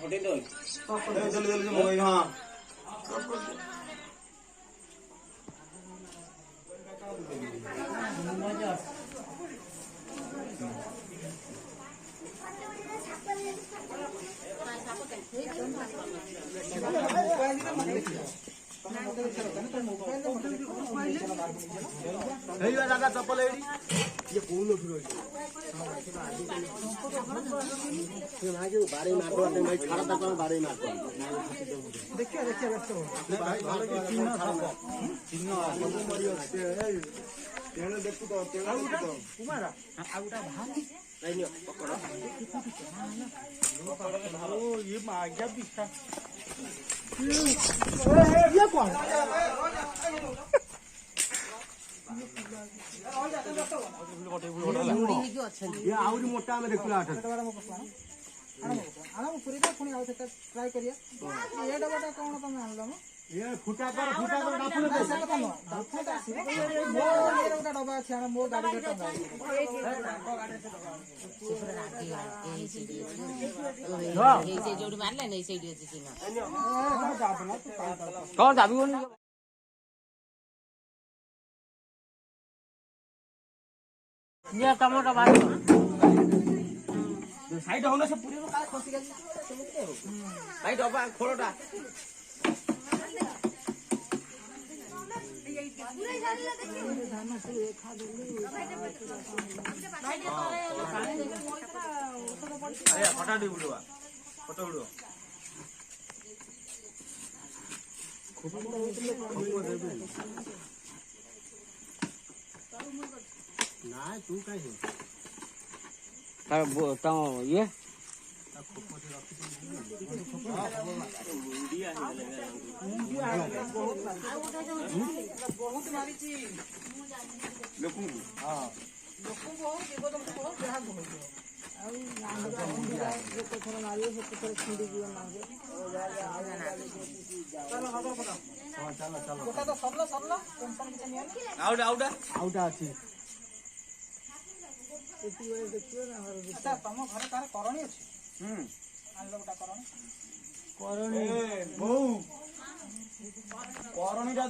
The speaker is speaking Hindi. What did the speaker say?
फटे दो जल्दी जल्दी मंगाई हाँ दादा चप्पल ये कौन लोग बारे मार भाई खड़ा तक बारे मार देखिए देखिए व्यस्त हो चिन्ह देखु तो कुमार आउटा भाई नहीं पकड़ो ओ ये माग्या दिखा ये कौन ये आउरी मोटा में देखला आठ आना पूरी का पुनी आउ सेटा ट्राई करिया ये डबाटा कोन तमे आनलो ये फुटा कर डापुले पैसा कत न फुटा सी मो ये डबाटा डबा छ आना मो गाड़ी के टंगा ए से जोड़ी मारले नै सेडी अछि सिना कौन जाबी कोनी ये टमाटर बात साइड होने से पूरी का खसी गई भाई डबा खोलटा अरे फटा दी बुलवा फोटो बुलवा ना तू काई हो तार ये बहुत मारी छी लोकू हां लोकू बहुत जीवन को जहां घुमै छो आ जो पत्थर मारियो से पत्थर छिंडी जीवन मांगे चलो खबर पता हां चलो चलो गोटा तो सरला टेंशन किछ नहीं आउट अछि देखियो ना अच्छा तुम घर कार करणी अछि आनलो गोटा करणी ए बहु करणी रा